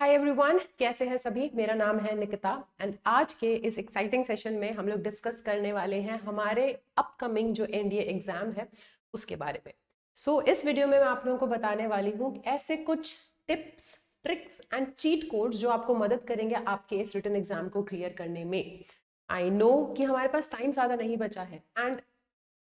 Hi everyone, कैसे हैं सभी। मेरा नाम है निकिता एंड आज के इस एक्साइटिंग सेशन में हम लोग डिस्कस करने वाले हैं हमारे अपकमिंग जो एनडीए एग्जाम है उसके बारे में। इस वीडियो में मैं आप लोगों को बताने वाली हूँ ऐसे कुछ tips, tricks and cheat codes जो आपको मदद करेंगे आपके इस रिटन एग्जाम को क्लियर करने में। आई नो कि हमारे पास टाइम ज़्यादा नहीं बचा है एंड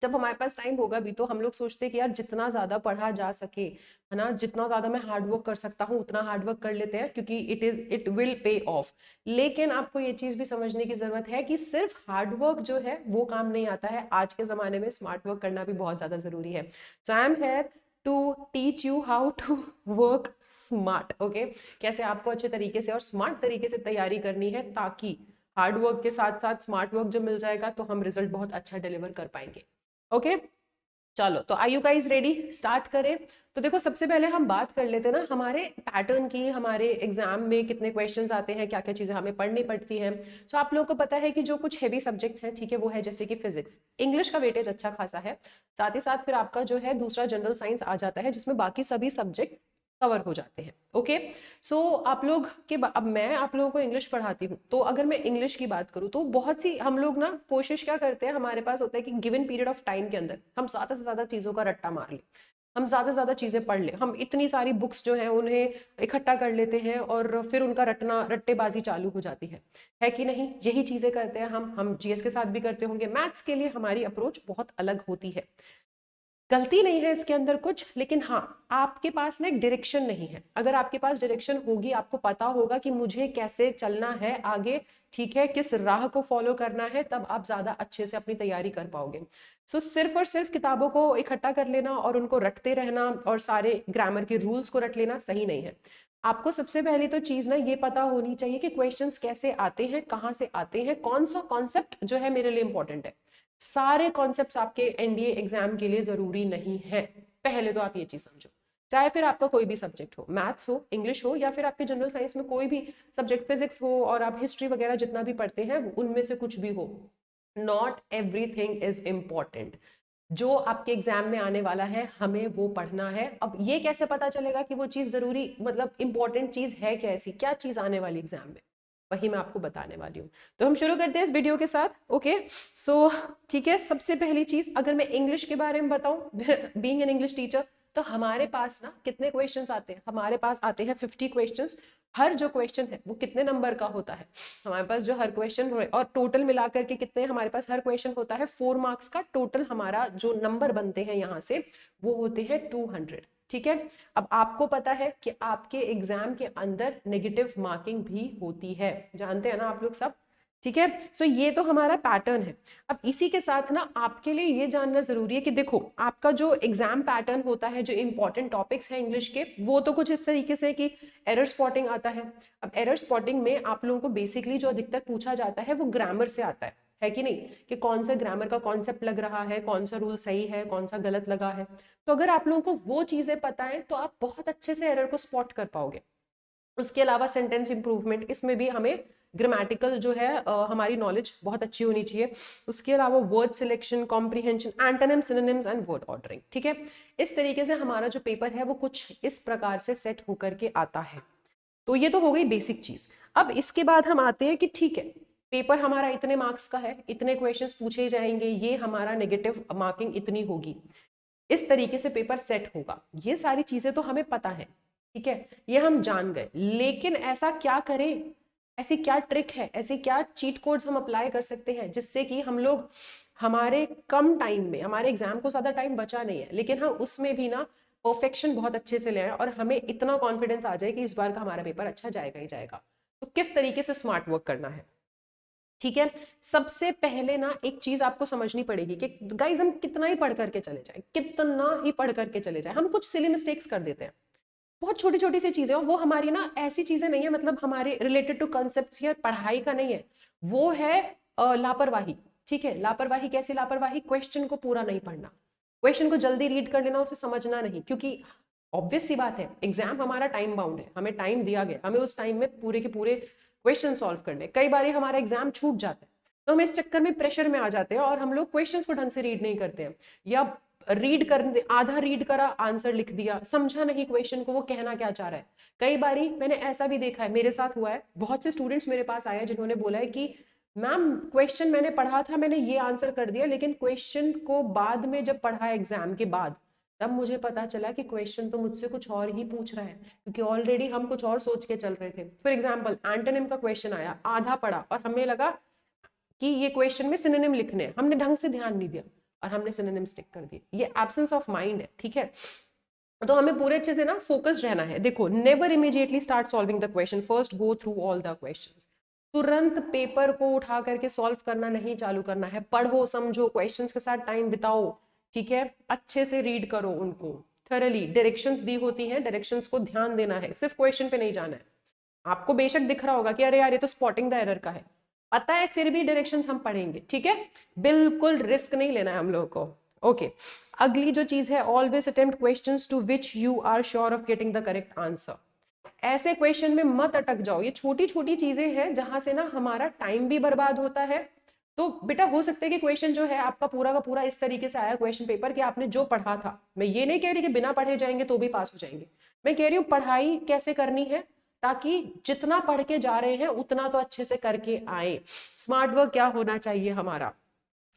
जब हमारे पास टाइम होगा भी तो हम लोग सोचते हैं कि यार जितना ज्यादा पढ़ा जा सके, है ना, जितना ज्यादा मैं हार्ड वर्क कर सकता हूँ उतना हार्ड वर्क कर लेते हैं क्योंकि इट विल पे ऑफ। लेकिन आपको ये चीज भी समझने की जरूरत है कि सिर्फ हार्ड वर्क जो है वो काम नहीं आता है। आज के जमाने में स्मार्ट वर्क करना भी बहुत ज्यादा जरूरी है। So I am here to teach you how to work smart. Okay, कैसे आपको अच्छे तरीके से और स्मार्ट तरीके से तैयारी करनी है ताकि हार्ड वर्क के साथ साथ स्मार्ट वर्क जब मिल जाएगा तो हम रिजल्ट बहुत अच्छा डिलीवर कर पाएंगे। ओके, चलो तो are you guys ready, start करें। तो देखो, सबसे पहले हम बात कर लेते हैं ना हमारे पैटर्न की, हमारे एग्जाम में कितने क्वेश्चंस आते हैं, क्या क्या चीजें हमें पढ़नी पड़ती हैं। सो आप लोगों को पता है कि जो कुछ हैवी सब्जेक्ट्स हैं, ठीक है, वो है जैसे कि फिजिक्स, इंग्लिश का वेटेज अच्छा खासा है। साथ ही साथ फिर आपका जो है दूसरा जनरल साइंस आ जाता है जिसमें बाकी सभी सब्जेक्ट कवर हो जाते हैं। ओके, सो आप लोग के अब मैं आप लोगों को इंग्लिश पढ़ाती हूँ, तो अगर मैं इंग्लिश की बात करूँ तो बहुत सी हम लोग ना कोशिश क्या करते हैं, हमारे पास होता है कि गिवन पीरियड ऑफ टाइम के अंदर हम ज्यादा से ज्यादा चीजों का रट्टा मार लें, हम ज्यादा से ज्यादा चीजें पढ़ लें, हम इतनी सारी बुक्स जो हैं उन्हें इकट्ठा कर लेते हैं और फिर उनका रटना रट्टेबाजी चालू हो जाती है कि नहीं। यही चीजें करते हैं हम जीएस के साथ भी करते होंगे। मैथ्स के लिए हमारी अप्रोच बहुत अलग होती है। गलती नहीं है इसके अंदर कुछ, लेकिन हाँ, आपके पास ना एक डायरेक्शन नहीं है। अगर आपके पास डायरेक्शन होगी, आपको पता होगा कि मुझे कैसे चलना है आगे, ठीक है, किस राह को फॉलो करना है, तब आप ज्यादा अच्छे से अपनी तैयारी कर पाओगे। सिर्फ और सिर्फ किताबों को इकट्ठा कर लेना और उनको रटते रहना और सारे ग्रामर के रूल्स को रट लेना सही नहीं है। आपको सबसे पहली तो चीज ना ये पता होनी चाहिए कि क्वेश्चंस कैसे आते हैं, कहाँ से आते हैं, कौन सा कॉन्सेप्ट जो है मेरे लिए इंपॉर्टेंट है। सारे कॉन्सेप्ट्स आपके एनडीए एग्जाम के लिए जरूरी नहीं है। पहले तो आप ये चीज समझो। चाहे फिर आपका कोई भी सब्जेक्ट हो, मैथ्स हो, इंग्लिश हो, या फिर आपके जनरल साइंस में कोई भी सब्जेक्ट, फिजिक्स हो, और आप हिस्ट्री वगैरह जितना भी पढ़ते हैं उनमें से कुछ भी हो, नॉट एवरीथिंग इज इम्पॉर्टेंट। जो आपके एग्जाम में आने वाला है हमें वो पढ़ना है। अब ये कैसे पता चलेगा कि वो चीज जरूरी, मतलब इंपॉर्टेंट चीज है क्या, ऐसी क्या चीज आने वाली एग्जाम में, वही मैं आपको बताने वाली हूँ। तो हम शुरू करते हैं इस वीडियो के साथ। ओके, सो ठीक है, सबसे पहली चीज अगर मैं इंग्लिश के बारे में बताऊं, बीइंग एन इंग्लिश टीचर, तो हमारे पास ना कितने क्वेश्चंस आते हैं, हमारे पास आते हैं 50 क्वेश्चंस। हर जो क्वेश्चन है वो कितने नंबर का होता है, हमारे पास जो हर क्वेश्चन और टोटल मिलाकर के कितने हमारे पास हर क्वेश्चन होता है, 4 मार्क्स का टोटल हमारा जो नंबर बनते हैं यहाँ से वो होते हैं 200। ठीक है, अब आपको पता है कि आपके एग्जाम के अंदर नेगेटिव मार्किंग भी होती है, जानते हैं ना आप लोग सब। ठीक है, ये तो हमारा पैटर्न है। अब इसी के साथ ना आपके लिए ये जानना जरूरी है कि देखो, आपका जो एग्जाम पैटर्न होता है, जो इंपॉर्टेंट टॉपिक्स हैं इंग्लिश के, वो तो कुछ इस तरीके से कि एरर स्पॉटिंग आता है। अब एरर स्पॉटिंग में आप लोगों को बेसिकली जो अधिकतर पूछा जाता है वो ग्रामर से आता है कि नहीं, कि कौन सा ग्रामर का कॉन्सेप्ट लग रहा है, कौन सा रूल सही है, कौन सा गलत लगा है। तो अगर आप लोगों को वो चीजें पता है तो आप बहुत अच्छे से एरर को स्पॉट कर पाओगे। उसके अलावा सेंटेंस इंप्रूवमेंट, इसमें भी हमें ग्रामेटिकल जो है हमारी नॉलेज बहुत अच्छी होनी चाहिए। उसके अलावा word selection, comprehension, antonyms, synonyms and word ordering. ठीक है, इस तरीके से हमारा जो पेपर है वो कुछ इस प्रकार से सेट होकर के आता है। तो ये तो हो गई बेसिक चीज। अब इसके बाद हम आते हैं कि ठीक है, पेपर हमारा इतने मार्क्स का है, इतने क्वेश्चंस पूछे जाएंगे, ये हमारा नेगेटिव मार्किंग इतनी होगी, इस तरीके से पेपर सेट होगा, ये सारी चीजें तो हमें पता है। ठीक है, ये हम जान गए, लेकिन ऐसा क्या करें, ऐसी क्या ट्रिक है, ऐसी क्या चीट कोड्स हम अप्लाई कर सकते हैं जिससे कि हम लोग हमारे कम टाइम में, हमारे एग्जाम को ज्यादा टाइम बचा नहीं है लेकिन हम उसमें भी ना परफेक्शन बहुत अच्छे से ले आए और हमें इतना कॉन्फिडेंस आ जाए कि इस बार का हमारा पेपर अच्छा जाएगा ही जाएगा। तो किस तरीके से स्मार्ट वर्क करना है। ठीक है, सबसे पहले ना एक चीज आपको समझनी पड़ेगी कि गाइज हम कितना ही पढ़ करके चले जाए, कितना ही पढ़ करके चले जाए, हम कुछ सिली मिस्टेक्स कर देते हैं। बहुत छोटी छोटी सी चीजें, और वो हमारी ना ऐसी चीजें नहीं है, मतलब हमारे रिलेटेड टू कॉन्सेप्ट्स या पढ़ाई का नहीं है, वो है लापरवाही। ठीक है, लापरवाही कैसी लापरवाही, क्वेश्चन को पूरा नहीं पढ़ना, क्वेश्चन को जल्दी रीड कर लेना, उसे समझना नहीं, क्योंकि ऑब्वियस सी बात है एग्जाम हमारा टाइम बाउंड है, हमें टाइम दिया गया, हमें उस टाइम में पूरे के पूरे क्वेश्चन सॉल्व करने। कई बार हमारा एग्जाम छूट जाता है तो हम इस चक्कर में प्रेशर में आ जाते हैं और हम लोग क्वेश्चंस को ढंग से रीड नहीं करते हैं, या रीड कर, आधा रीड करा, आंसर लिख दिया, समझा नहीं क्वेश्चन को वो कहना क्या चाह रहा है। कई बारी मैंने ऐसा भी देखा है, मेरे साथ हुआ है, बहुत से स्टूडेंट्स मेरे पास आए हैं जिन्होंने बोला है कि मैम क्वेश्चन मैंने पढ़ा था, मैंने ये आंसर कर दिया, लेकिन क्वेश्चन को बाद में जब पढ़ा एग्जाम के बाद तब मुझे पता चला कि क्वेश्चन तो मुझसे कुछ और ही पूछ रहा है, क्योंकि ऑलरेडी हम कुछ और सोच के चल रहे थे। फॉर एग्जाम्पल एंटोनिम का क्वेश्चन आया, आधा पढ़ा और हमें लगा कि ये क्वेश्चन में सिनोनिम लिखने हैं, हमने ढंग से ध्यान नहीं दिया और हमने सिनोनिम स्टिक कर दिए। ये एब्सेंस ऑफ माइंड है, ठीक है। तो हमें पूरे अच्छे से ना फोकस्ड रहना है। देखो, never immediately start solving the question, first go through all the questions. तुरंत पेपर को उठा करके सॉल्व करना नहीं चालू करना है, पढ़ो, समझो, क्वेश्चंस के साथ टाइम बिताओ, ठीक है, अच्छे से रीड करो उनको थरली। डायरेक्शंस दी होती हैं, डायरेक्शंस को ध्यान देना है, सिर्फ क्वेश्चन पे नहीं जाना है। आपको बेशक दिख रहा होगा कि अरे यार ये तो स्पॉटिंग द एरर का है, पता है, फिर भी डायरेक्शंस हम पढ़ेंगे, ठीक है। बिल्कुल रिस्क नहीं लेना है हम लोगों को। ओके, अगली जो चीज है, always attempt questions to which you are sure of getting the correct answer. ऐसे क्वेश्चन में मत अटक जाओ, ये छोटी छोटी चीजें हैं जहां से ना हमारा टाइम भी बर्बाद होता है। तो बेटा हो सकता है कि क्वेश्चन जो है आपका पूरा का पूरा इस तरीके से आया क्वेश्चन पेपर कि आपने जो पढ़ा था, मैं ये नहीं कह रही कि बिना पढ़े जाएंगे तो भी पास हो जाएंगे, मैं कह रही हूँ पढ़ाई कैसे करनी है ताकि जितना पढ़ के जा रहे हैं उतना तो अच्छे से करके आए। स्मार्ट वर्क क्या होना चाहिए हमारा,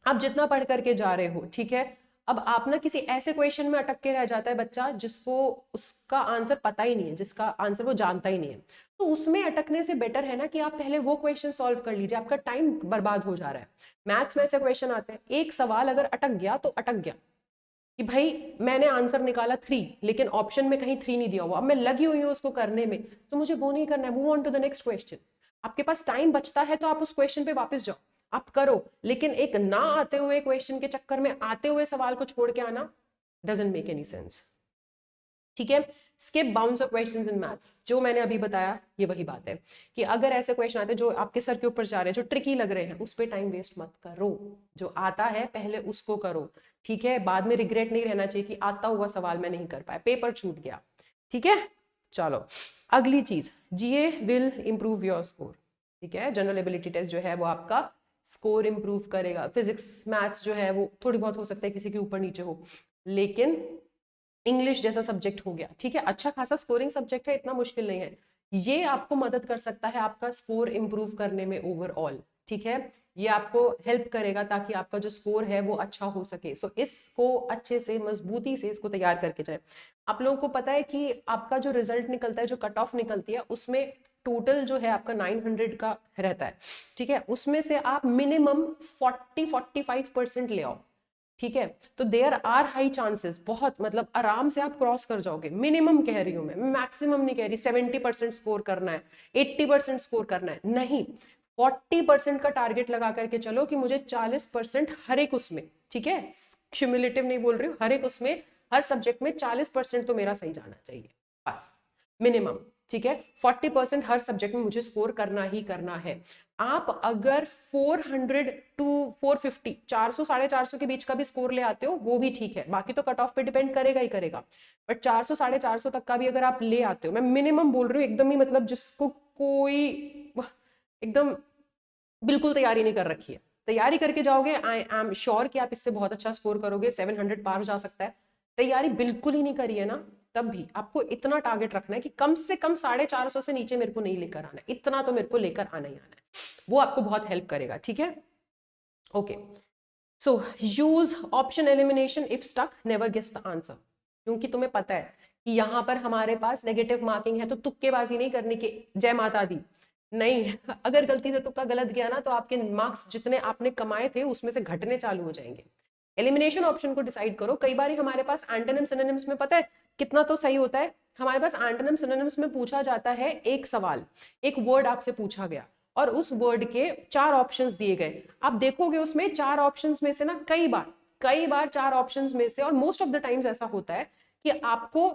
आप जितना पढ़ करके जा रहे हो, ठीक है। अब आप ना किसी ऐसे क्वेश्चन में अटक के रह जाता है बच्चा जिसको उसका आंसर पता ही नहीं है, जिसका आंसर वो जानता ही नहीं है, तो उसमें अटकने से बेटर है ना कि आप पहले वो क्वेश्चन सॉल्व कर लीजिए, आपका टाइम बर्बाद हो जा रहा है। मैथ्स में ऐसे क्वेश्चन आते हैं, एक सवाल अगर अटक गया तो अटक गया, कि भाई मैंने आंसर निकाला 3 लेकिन ऑप्शन में कहीं 3 नहीं दिया हुआ, अब मैं लगी हुई हूँ उसको करने में, तो मुझे वो नहीं करना है, move on to the next question. आपके पास टाइम बचता है तो आप उस क्वेश्चन पे वापस जाओ, आप करो, लेकिन एक ना आते हुए क्वेश्चन के चक्कर में आते हुए सवाल को छोड़ के आना डजंट मेक एनी सेंस, ठीक है। Skip bounce off questions in maths, जो मैंने अभी बताया ये वही बात है कि अगर ऐसे क्वेश्चन आते हैं जो आपके सर के ऊपर जा रहे हैं, जो ट्रिकी लग रहे हैं, उस पर टाइम वेस्ट मत करो, जो आता है पहले उसको करो, ठीक है। बाद में रिग्रेट नहीं रहना चाहिए कि आता हुआ सवाल मैं नहीं कर पाया, पेपर छूट गया, ठीक है। चलो अगली चीज, जीए विल इंप्रूव योर स्कोर, ठीक है। जनरल एबिलिटी टेस्ट जो है वो आपका स्कोर इंप्रूव करेगा। फिजिक्स मैथ्स जो है वो थोड़ी बहुत हो सकता है किसी के ऊपर नीचे हो, लेकिन इंग्लिश जैसा सब्जेक्ट हो गया, ठीक है, अच्छा खासा स्कोरिंग सब्जेक्ट है, इतना मुश्किल नहीं है, ये आपको मदद कर सकता है आपका स्कोर इंप्रूव करने में ओवरऑल, ठीक है। ये आपको हेल्प करेगा ताकि आपका जो स्कोर है वो अच्छा हो सके। सो इसको अच्छे से मजबूती से इसको तैयार करके जाए। आप लोगों को पता है कि आपका जो रिजल्ट निकलता है, जो कट ऑफ निकलती है, उसमें टोटल जो है आपका 900 का रहता है, ठीक है। उसमें से आप मिनिमम 40-45% ले आओ, ठीक है। तो देयर आर हाई चांसेस, बहुत मतलब आराम से आप क्रॉस कर जाओगे, मिनिमम कह रही हूं मैं, मैक्सिमम नहीं कह रही 70% स्कोर करना है, 80% स्कोर करना है, नहीं, 40% का टारगेट लगा करके चलो कि मुझे 40% हर एक उसमें, ठीक है, क्यूमुलेटिव नहीं बोल रही हूँ, हर एक उसमें, हर सब्जेक्ट में 40% तो मेरा सही जाना चाहिए, बस मिनिमम, ठीक है। 40% हर सब्जेक्ट में मुझे स्कोर करना ही करना है। आप अगर 400 टू 450, 400 450 के बीच का भी स्कोर ले आते हो वो भी ठीक है, बाकी तो कट ऑफ पे डिपेंड करेगा ही करेगा, बट 400 450 तक का भी अगर आप ले आते हो, मैं मिनिमम बोल रही हूँ एकदम ही, मतलब जिसको कोई एकदम बिल्कुल तैयारी नहीं कर रखी है, तैयारी करके जाओगे, आई एम श्योर कि आप इससे बहुत अच्छा स्कोर करोगे, 700 पार जा सकता है। तैयारी बिल्कुल ही नहीं करी है ना, तब भी आपको इतना टारगेट रखना है कि कम से कम 450 से नीचे मेरे को नहीं लेकर आना है, इतना तो मेरे को लेकर आना ही आना है, वो आपको बहुत हेल्प करेगा, ठीक है। Okay, so use option elimination if stuck, never guess the answer, क्योंकि तुम्हें पता है कि यहाँ पर हमारे पास नेगेटिव मार्किंग है, तो तुक्केबाजी नहीं करनी कि जय माता दी, नहीं, अगर गलती से तुक्का गलत गया ना तो आपके मार्क्स जितने आपने कमाए थे उसमें से घटने चालू हो जाएंगे। एलिमिनेशन ऑप्शन को डिसाइड करो। कई बार हमारे पास एंटोनिम सिनोनिम्स में पता है कितना तो सही होता है, हमारे पास एंटोनिम सिनोनिम्स में पूछा जाता है एक सवाल, एक वर्ड आपसे पूछा गया और उस वर्ड के 4 ऑप्शंस दिए गए, आप देखोगे उसमें 4 ऑप्शंस में से ना कई बार 4 ऑप्शंस में से, और मोस्ट ऑफ द टाइम्स ऐसा होता है कि आपको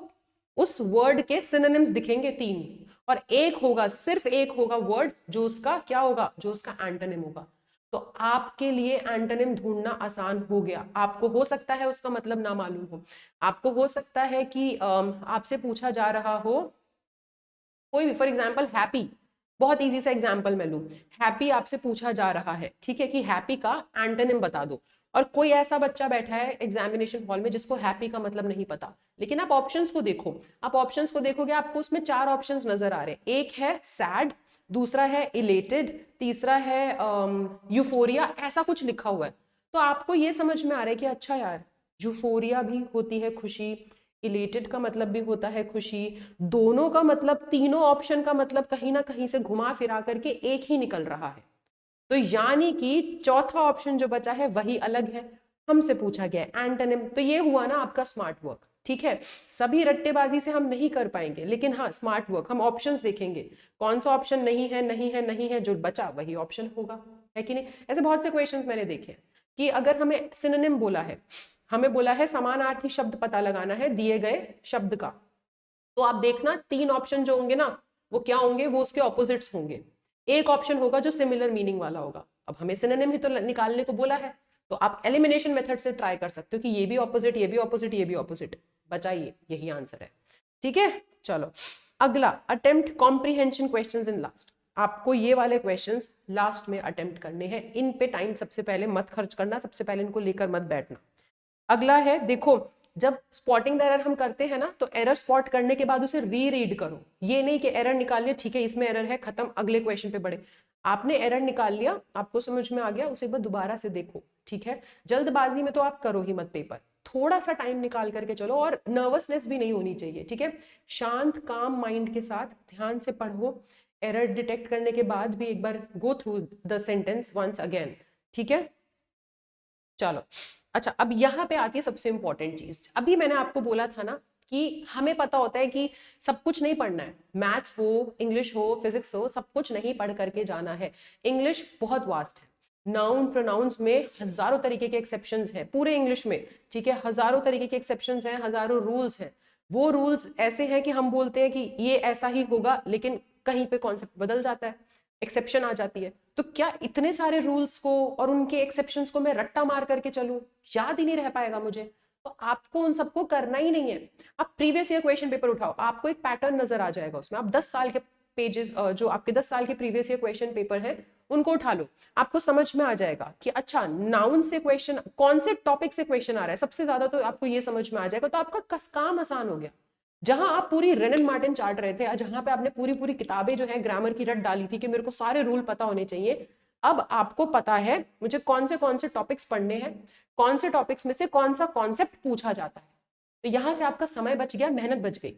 उस वर्ड के सिनोनिम्स दिखेंगे 3 और एक होगा, सिर्फ एक होगा वर्ड जो उसका क्या होगा, जो उसका एंटोनिम होगा। तो आपके लिए एंटोनिम ढूंढना आसान हो गया। आपको हो सकता है उसका मतलब ना मालूम हो, आपको हो सकता है कि आपसे पूछा जा रहा हो कोई भी, फॉर एग्जाम्पल हैप्पी, बहुत इजी सा एग्जाम्पल मैं लूं, हैप्पी आपसे पूछा जा रहा है, ठीक है, कि हैप्पी का एंटोनिम बता दो, और कोई ऐसा बच्चा बैठा है एग्जामिनेशन हॉल में जिसको हैप्पी का मतलब नहीं पता, लेकिन आप ऑप्शंस को देखो, आप ऑप्शंस को देखोगे आपको उसमें 4 ऑप्शंस नजर आ रहे हैं। एक है सैड, दूसरा है इलेटेड, तीसरा है यूफोरिया, ऐसा कुछ लिखा हुआ है। तो आपको ये समझ में आ रहा है कि अच्छा यार, यूफोरिया भी होती है खुशी, इलेटेड का मतलब भी होता है खुशी, दोनों का मतलब, तीनों ऑप्शन का मतलब कहीं ना कहीं से घुमा फिरा करके एक ही निकल रहा है। तो यानी कि चौथा ऑप्शन जो बचा है वही अलग है, हमसे पूछा गया है एंटोनिम। तो ये हुआ ना आपका स्मार्ट वर्क। ठीक है, सभी रट्टेबाजी से हम नहीं कर पाएंगे, लेकिन हाँ स्मार्ट वर्क, हम ऑप्शंस देखेंगे कौन सा ऑप्शन नहीं है, नहीं है, नहीं है, जो बचा वही ऑप्शन होगा, है कि नहीं। ऐसे बहुत से क्वेश्चंस मैंने देखे कि अगर हमें सिनोनिम बोला है, हमें बोला है समानार्थी शब्द पता लगाना है दिए गए शब्द का, तो आप देखना 3 ऑप्शन जो होंगे ना वो क्या होंगे, वो उसके ऑपोजिट्स होंगे। एक ऑप्शन होगा जो सिमिलर मीनिंग वाला होगा। अब हमें सिनोनिम ही तो निकालने को बोला है, तो आप एलिमिनेशन मेथड से ट्राई कर सकते हो कि ये भी ऑपोजिट, ये भी ऑपोजिट, ये भी ऑपोजिट, बचाइए, यही आंसर है। ठीक है, चलो अगला, attempt comprehension questions in last. आपको ये वाले क्वेश्चंस लास्ट में अटेम्प्ट करने हैं, इन पे टाइम सबसे पहले मत खर्च करना, सबसे पहले इनको लेकर मत बैठना। अगला है, देखो जब स्पॉटिंग द एरर हम करते हैं ना, तो एरर स्पॉट करने के बाद उसे री रीड करो। ये नहीं कि एरर निकाल लिया, ठीक है इसमें एरर है, खत्म, अगले क्वेश्चन पे बढ़े। आपने एरर निकाल लिया, आपको समझ में आ गया, उसे एक बार दोबारा से देखो। ठीक है, जल्दबाजी में तो आप करो ही मत पेपर, थोड़ा सा टाइम निकाल करके चलो, और नर्वसनेस भी नहीं होनी चाहिए। ठीक है, शांत काम माइंड के साथ ध्यान से पढ़ो, एरर डिटेक्ट करने के बाद भी एक बार go through the sentence once again. ठीक है, चलो अच्छा, अब यहाँ पे आती है सबसे इंपॉर्टेंट चीज। अभी मैंने आपको बोला था ना कि हमें पता होता है कि सब कुछ नहीं पढ़ना है, मैथ्स हो, इंग्लिश हो, फिजिक्स हो, सब कुछ नहीं पढ़ करके जाना है। इंग्लिश बहुत वास्ट है, नाउन प्रोनाउंस में हजारों तरीके के एक्सेप्शंस हैं पूरे इंग्लिश में। ठीक है, हजारों तरीके के एक्सेप्शंस हैं, हजारों रूल्स हैं। वो रूल्स ऐसे हैं कि हम बोलते हैं कि ये ऐसा ही होगा, लेकिन कहीं पे कॉन्सेप्ट बदल जाता है, एक्सेप्शन आ जाती है। तो क्या इतने सारे रूल्स को और उनके एक्सेप्शंस को मैं रट्टा मार करके चलूं, याद ही नहीं रह पाएगा मुझे। तो आपको उन सबको करना ही नहीं है। आप प्रीवियस ईयर क्वेश्चन पेपर उठाओ, आपको एक पैटर्न नजर आ जाएगा उसमें। आप 10 साल के पेजेस, जो आपके 10 साल के प्रीवियस ईयर क्वेश्चन पेपर है उनको उठा लो, आपको समझ में आ जाएगा कि अच्छा नाउन से क्वेश्चन, कौन से टॉपिक से क्वेश्चन आ रहा है सबसे ज्यादा, तो आपको ये समझ में आ जाएगा। तो आपका काम आसान हो गया। जहां आप पूरी रेनन मार्टिन चाट रहे थे, जहां पे आपने पूरी पूरी किताबें जो है ग्रामर की रट डाली थी कि मेरे को सारे रूल पता होने चाहिए, अब आपको पता है मुझे कौन से टॉपिक्स पढ़ने हैं, कौन से टॉपिक्स में से कौन सा कॉन्सेप्ट पूछा जाता है। तो यहां से आपका समय बच गया, मेहनत बच गई,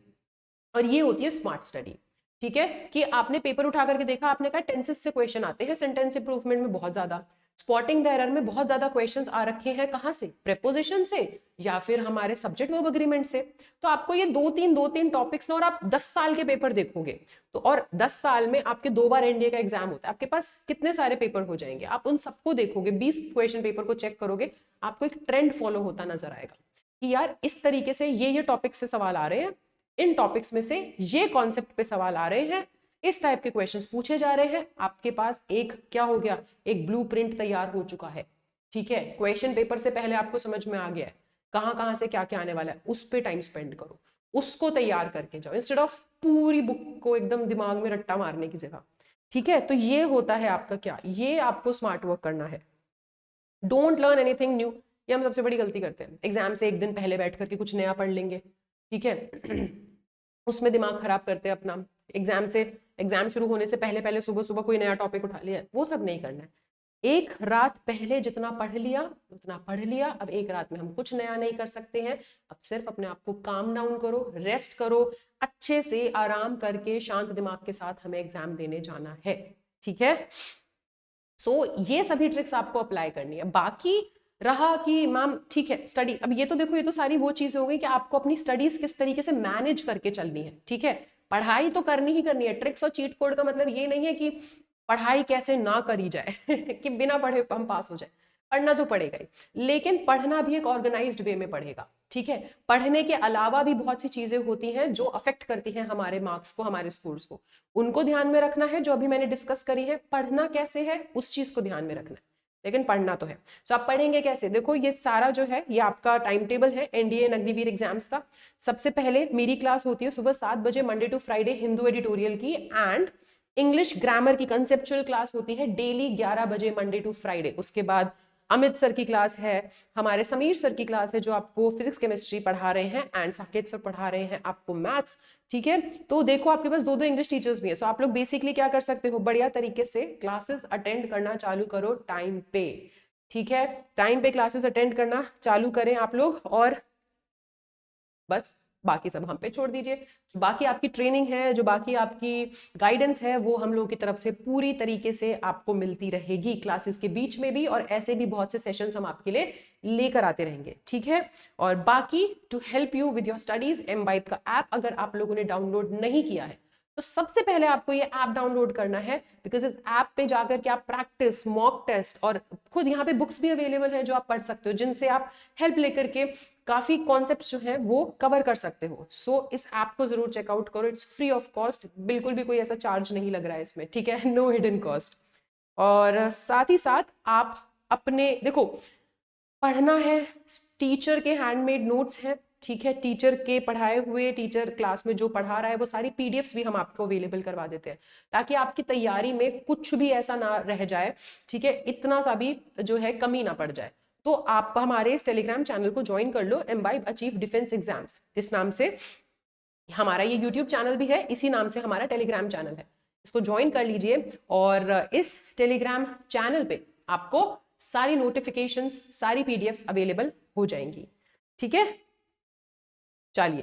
और ये होती है स्मार्ट स्टडी। ठीक है, कि आपने पेपर उठा करके देखा, आपने कहा टेंसेस से क्वेश्चन आते हैं, सेंटेंस इंप्रूवमेंट में बहुत ज्यादा, स्पॉटिंग द एरर में बहुत ज्यादा क्वेश्चंस आ रखे हैं, कहां से, प्रेपोजिशन से या फिर हमारे सब्जेक्ट वर्ब एग्रीमेंट से। तो आपको ये दो तीन टॉपिक्स ना, और आप 10 साल के पेपर देखोगे तो, और 10 साल में आपके 2 बार एनडीए का एग्जाम होता है, आपके पास कितने सारे पेपर हो जाएंगे, आप उन सबको देखोगे, 20 क्वेश्चन पेपर को चेक करोगे, आपको एक ट्रेंड फॉलो होता नजर आएगा कि यार इस तरीके से ये टॉपिक से सवाल आ रहे हैं, इन टॉपिक्स में से ये कॉन्सेप्ट पे सवाल आ रहे हैं, इस टाइप के क्वेश्चंस पूछे जा रहे हैं। आपके पास एक क्या हो गया, एक ब्लूप्रिंट तैयार हो चुका है। ठीक है, क्वेश्चन पेपर से पहले आपको समझ में आ गया है कहां कहां से क्या क्या आने वाला है, उस पे टाइम स्पेंड करो, उसको तैयार करके जाओ, इंस्टेड ऑफ पूरी बुक को एकदम दिमाग में रट्टा मारने की जगह। ठीक है, तो ये होता है आपका क्या, ये आपको स्मार्ट वर्क करना है। डोंट लर्न एनीथिंग न्यू, ये हम सबसे बड़ी गलती करते हैं। एग्जाम से एक दिन पहले बैठ करके कुछ नया पढ़ लेंगे, ठीक है उसमें दिमाग खराब करते हैं अपना। एग्जाम शुरू होने से पहले पहले सुबह सुबह कोई नया टॉपिक उठा लिया, वो सब नहीं करना है। एक रात पहले जितना पढ़ लिया उतना पढ़ लिया, अब एक रात में हम कुछ नया नहीं कर सकते हैं। अब सिर्फ अपने आप को काम डाउन करो, रेस्ट करो, अच्छे से आराम करके शांत दिमाग के साथ हमें एग्जाम देने जाना है। ठीक है, सो ये सभी ट्रिक्स आपको अप्लाई करनी है। बाकी रहा कि मैम ठीक है स्टडी, अब ये तो देखो, ये तो सारी वो चीजें हो गई कि आपको अपनी स्टडीज किस तरीके से मैनेज करके चलनी है। ठीक है, पढ़ाई तो करनी ही करनी है, ट्रिक्स और चीट कोड का मतलब ये नहीं है कि पढ़ाई कैसे ना करी जाए कि बिना पढ़े हम पास हो जाए, पढ़ना तो पड़ेगा ही, लेकिन पढ़ना भी एक ऑर्गेनाइज्ड वे में पढ़ेगा। ठीक है, पढ़ने के अलावा भी बहुत सी चीजें होती हैं जो अफेक्ट करती हैं हमारे मार्क्स को, हमारे स्कोर्स को, उनको ध्यान में रखना है, जो अभी मैंने डिस्कस करी है। पढ़ना कैसे है उस चीज को ध्यान में रखना है, लेकिन पढ़ना तो है। सो आप पढ़ेंगे कैसे, देखो ये सारा जो है ये आपका टाइम टेबल है एनडीए अग्निवीर एग्जाम्स का। सबसे पहले मेरी क्लास होती है सुबह 7 बजे Monday to Friday Hindu editorial की, एंड इंग्लिश ग्रामर की कंसेप्चुअल क्लास होती है डेली 11 बजे मंडे टू फ्राइडे। उसके बाद अमित सर की क्लास है, हमारे समीर सर की क्लास है जो आपको फिजिक्स केमिस्ट्री पढ़ा रहे हैं, एंड साकेत सर पढ़ा रहे हैं आपको मैथ्स। ठीक है, तो देखो आपके पास दो दो इंग्लिश टीचर्स भी है, सो आप लोग बेसिकली क्या कर सकते हो, बढ़िया तरीके से क्लासेस अटेंड करना चालू करो टाइम पे। ठीक है, टाइम पे क्लासेस अटेंड करना चालू करें आप लोग, और बस बाकी सब हम पे छोड़ दीजिए। जो बाकी आपकी ट्रेनिंग है, जो बाकी आपकी गाइडेंस है, वो हम लोगों की तरफ से पूरी तरीके से आपको मिलती रहेगी क्लासेस के बीच में भी, और ऐसे भी बहुत से सेशंस हम आपके लिए लेकर आते रहेंगे। ठीक है, और बाकी to help you with your studies, Embibe का ऐप अगर आप लोगों ने डाउनलोड नहीं किया है तो सबसे पहले आपको ये ऐप डाउनलोड करना है, बिकॉज इस ऐप पे जाकर के आप प्रैक्टिस, मॉक टेस्ट, और खुद यहाँ पे बुक्स भी अवेलेबल है जो आप पढ़ सकते हो, जिनसे आप हेल्प लेकर के काफी कॉन्सेप्ट्स जो है वो कवर कर सकते हो। सो इस ऐप को जरूर चेकआउट करो, इट्स फ्री ऑफ कॉस्ट, बिल्कुल भी कोई ऐसा चार्ज नहीं लग रहा है इसमें। ठीक है, नो हिडन कॉस्ट। और साथ ही साथ आप अपने देखो, पढ़ना है, टीचर के हैंडमेड नोट्स हैं, ठीक है, टीचर के पढ़ाए हुए, टीचर क्लास में जो पढ़ा रहा है वो सारी पीडीएफ्स भी हम आपको अवेलेबल करवा देते हैं, ताकि आपकी तैयारी में कुछ भी ऐसा ना रह जाए। ठीक है, इतना सा भी जो है कमी ना पड़ जाए। तो आप हमारे इस टेलीग्राम चैनल को ज्वाइन कर लो, एम्बाइब अचीव डिफेंस एग्जाम्स, इस नाम से हमारा ये यूट्यूब चैनल भी है, इसी नाम से हमारा टेलीग्राम चैनल है, इसको ज्वाइन कर लीजिए। और इस टेलीग्राम चैनल पे आपको सारी नोटिफिकेशंस, सारी पीडीएफ्स अवेलेबल हो जाएंगी। ठीक है, चलिए